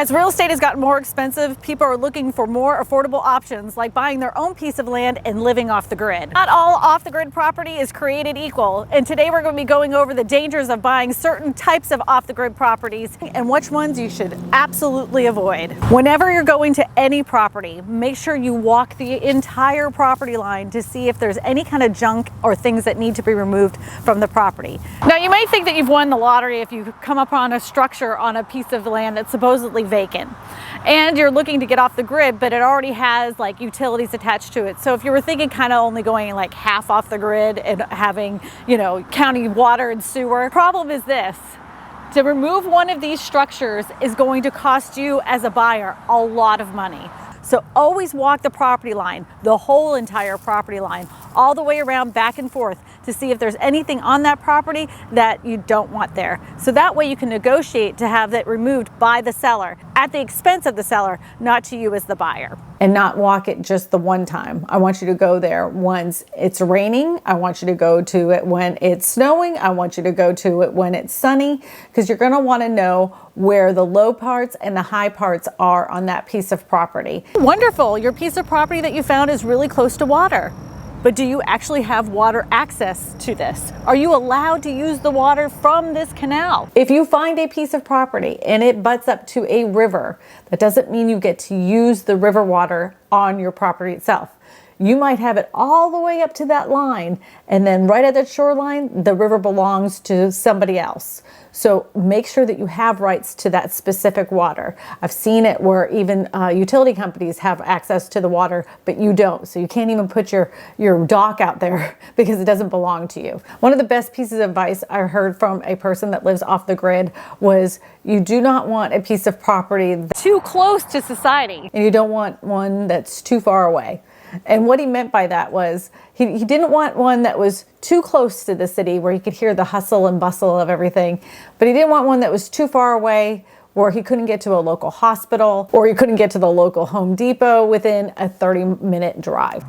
As real estate has gotten more expensive, people are looking for more affordable options like buying their own piece of land and living off the grid. Not all off-the-grid property is created equal, and today we're going to be going over the dangers of buying certain types of off-the-grid properties and which ones you should absolutely avoid. Whenever you're going to any property, make sure you walk the entire property line to see if there's any kind of junk or things that need to be removed from the property. Now, you may think that you've won the lottery if you come upon a structure on a piece of land that's supposedly vacant and you're looking to get off the grid, but it already has like utilities attached to it. So if you were thinking kind of only going like half off the grid and having, you know, county water and sewer, problem is this: to remove one of these structures is going to cost you as a buyer a lot of money. So always walk the property line, the whole entire property line, all the way around, back and forth, to see if there's anything on that property that you don't want there. So that way you can negotiate to have that removed by the seller at the expense of the seller, not to you as the buyer. And not walk it just the one time. I want you to go there once it's raining. I want you to go to it when it's snowing. I want you to go to it when it's sunny, because you're going to want to know where the low parts and the high parts are on that piece of property. Wonderful. Your piece of property that you found is really close to water. But do you actually have water access to this? Are you allowed to use the water from this canal? If you find a piece of property and it butts up to a river, that doesn't mean you get to use the river water on your property itself. You might have it all the way up to that line, and then right at that shoreline, the river belongs to somebody else. So make sure that you have rights to that specific water. I've seen it where even utility companies have access to the water, but you don't. So you can't even put your dock out there because it doesn't belong to you. One of the best pieces of advice I heard from a person that lives off the grid was, you do not want a piece of property too close to society, and you don't want one that's too far away. And what he meant by that was he didn't want one that was too close to the city where he could hear the hustle and bustle of everything, but he didn't want one that was too far away where he couldn't get to a local hospital or he couldn't get to the local Home Depot within a 30-minute drive.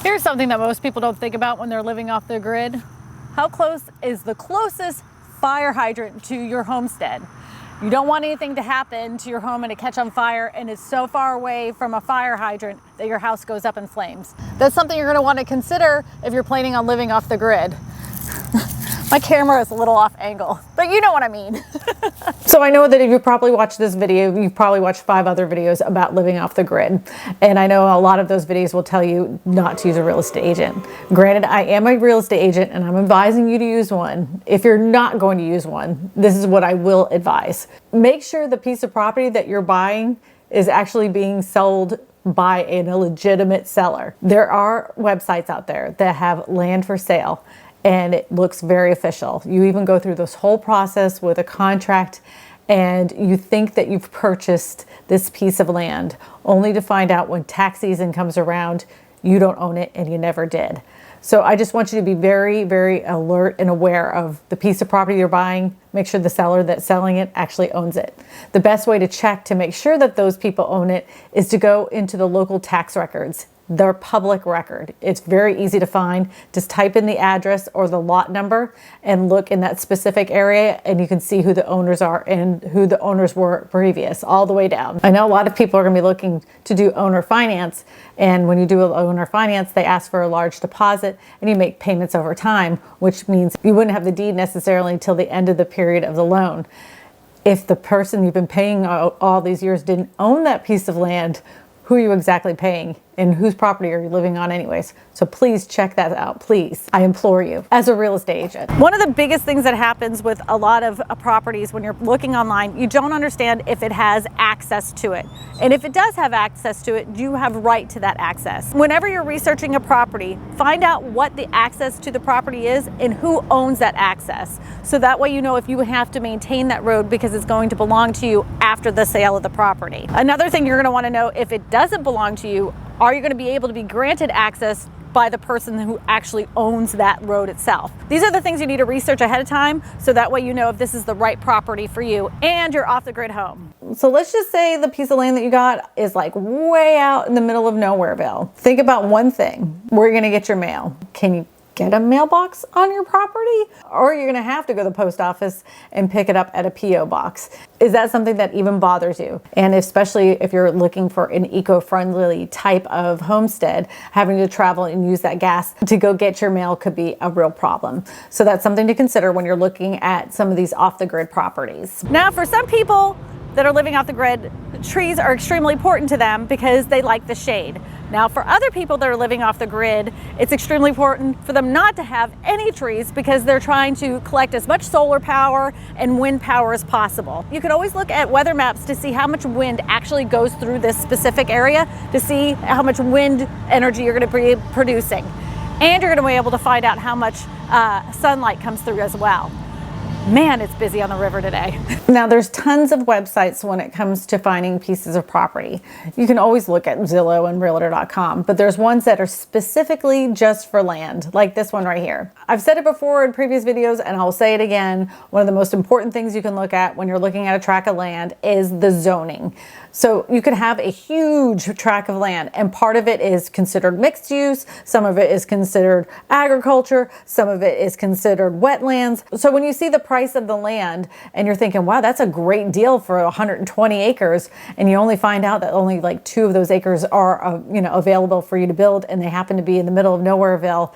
Here's something that most people don't think about when they're living off the grid. How close is the closest fire hydrant to your homestead? You don't want anything to happen to your home and to catch on fire, and it's so far away from a fire hydrant that your house goes up in flames. That's something you're going to want to consider if you're planning on living off the grid. My camera is a little off angle, but you know what I mean. So I know that if you probably watched this video, you've probably watched 5 other videos about living off the grid. And I know a lot of those videos will tell you not to use a real estate agent. Granted, I am a real estate agent and I'm advising you to use one. If you're not going to use one, this is what I will advise. Make sure the piece of property that you're buying is actually being sold by a legitimate seller. There are websites out there that have land for sale, and it looks very official. You even go through this whole process with a contract, and you think that you've purchased this piece of land, only to find out when tax season comes around, you don't own it and you never did. So I just want you to be very, very alert and aware of the piece of property you're buying. Make sure the seller that's selling it actually owns it. The best way to check to make sure that those people own it is to go into the local tax records. They're public record. It's very easy to find. Just type in the address or the lot number and look in that specific area, and you can see who the owners are and who the owners were previous, all the way down. I know a lot of people are going to be looking to do owner finance, and when you do owner finance, they ask for a large deposit and you make payments over time, which means you wouldn't have the deed necessarily until the end of the period of the loan. If the person you've been paying all these years didn't own that piece of land, who are you exactly paying and whose property are you living on anyways? So please check that out, please. I implore you as a real estate agent. One of the biggest things that happens with a lot of properties when you're looking online, you don't understand if it has access to it. And if it does have access to it, you have right to that access. Whenever you're researching a property, find out what the access to the property is and who owns that access. So that way you know if you have to maintain that road because it's going to belong to you after the sale of the property. Another thing you're going to want to know, if it doesn't belong to you, are you going to be able to be granted access by the person who actually owns that road itself? These are the things you need to research ahead of time, so that way you know if this is the right property for you and you're off the grid home. So let's just say the piece of land that you got is like way out in the middle of Nowhereville. Think about one thing: where you're going to get your mail. Can you get a mailbox on your property, or you're gonna have to go to the post office and pick it up at a P.O. box. Is that something that even bothers you? And especially if you're looking for an eco-friendly type of homestead, having to travel and use that gas to go get your mail could be a real problem. So that's something to consider when you're looking at some of these off-the-grid properties. Now, for some people that are living off the grid, trees are extremely important to them because they like the shade. Now, for other people that are living off the grid, it's extremely important for them not to have any trees because they're trying to collect as much solar power and wind power as possible. You can always look at weather maps to see how much wind actually goes through this specific area to see how much wind energy you're going to be producing. And you're going to be able to find out how much sunlight comes through as well. Man, it's busy on the river today. Now, there's tons of websites when it comes to finding pieces of property. You can always look at Zillow and Realtor.com, but there's ones that are specifically just for land, like this one right here. I've said it before in previous videos, and I'll say it again. One of the most important things you can look at when you're looking at a tract of land is the zoning. So you can have a huge tract of land, and part of it is considered mixed use, some of it is considered agriculture, some of it is considered wetlands. So when you see the price of the land and you're thinking, wow, that's a great deal for 120 acres, and you only find out that only like 2 of those acres are available for you to build, and they happen to be in the middle of Nowhereville,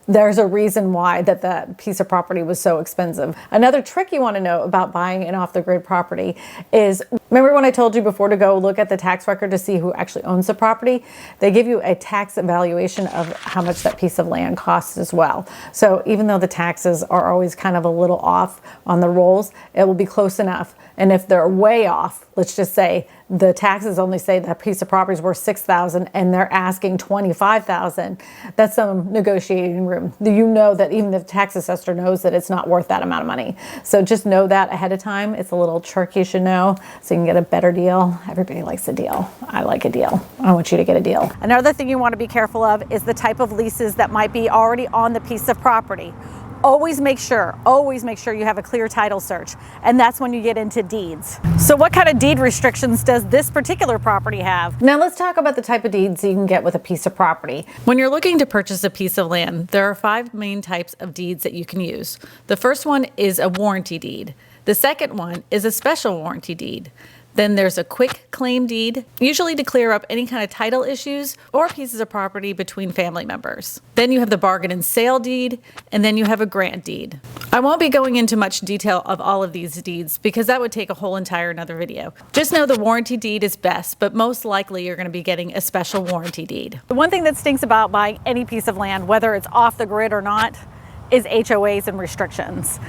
there's a reason why that piece of property was so expensive. Another trick you want to know about buying an off-the-grid property is, remember when I told you before to go look at the tax record to see who actually owns the property? They give you a tax evaluation of how much that piece of land costs as well. So even though the taxes are always kind of a little off on the rolls, it will be close enough. And if they're way off, let's just say the taxes only say that piece of property is worth $6,000 and they're asking $25,000, that's some negotiating room. You know that even the tax assessor knows that it's not worth that amount of money. So just know that ahead of time. It's a little trick you should know so you can get a better deal. Everybody likes a deal. I like a deal. I want you to get a deal. Another thing you want to be careful of is the type of leases that might be already on the piece of property. Always make sure you have a clear title search, and that's when you get into deeds. So what kind of deed restrictions does this particular property have? Now let's talk about the type of deeds you can get with a piece of property. When you're looking to purchase a piece of land, there are 5 main types of deeds that you can use. The first one is a warranty deed. The second one is a special warranty deed. Then there's a quick claim deed, usually to clear up any kind of title issues or pieces of property between family members. Then you have the bargain and sale deed, and then you have a grant deed. I won't be going into much detail of all of these deeds because that would take a whole entire another video. Just know the warranty deed is best, but most likely you're going to be getting a special warranty deed. The one thing that stinks about buying any piece of land, whether it's off the grid or not, is HOAs and restrictions.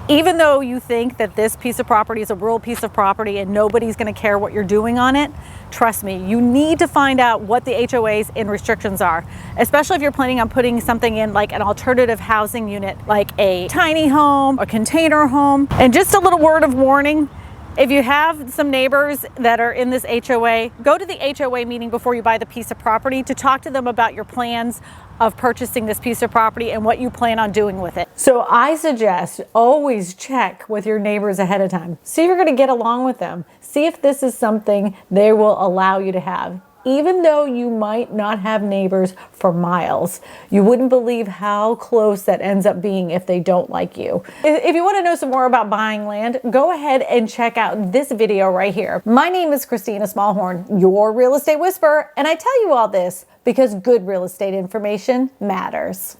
Even though you think that this piece of property is a rural piece of property and nobody's going to care what you're doing on it, trust me, you need to find out what the HOAs and restrictions are, especially if you're planning on putting something in like an alternative housing unit, like a tiny home, a container home. And just a little word of warning, if you have some neighbors that are in this HOA, go to the HOA meeting before you buy the piece of property to talk to them about your plans of purchasing this piece of property and what you plan on doing with it. So I suggest always check with your neighbors ahead of time. See if you're going to get along with them. See if this is something they will allow you to have. Even though you might not have neighbors for miles, you wouldn't believe how close that ends up being if they don't like you. If you want to know some more about buying land, go ahead and check out this video right here. My name is Kristina Smallhorn, your real estate whisperer, and I tell you all this because good real estate information matters.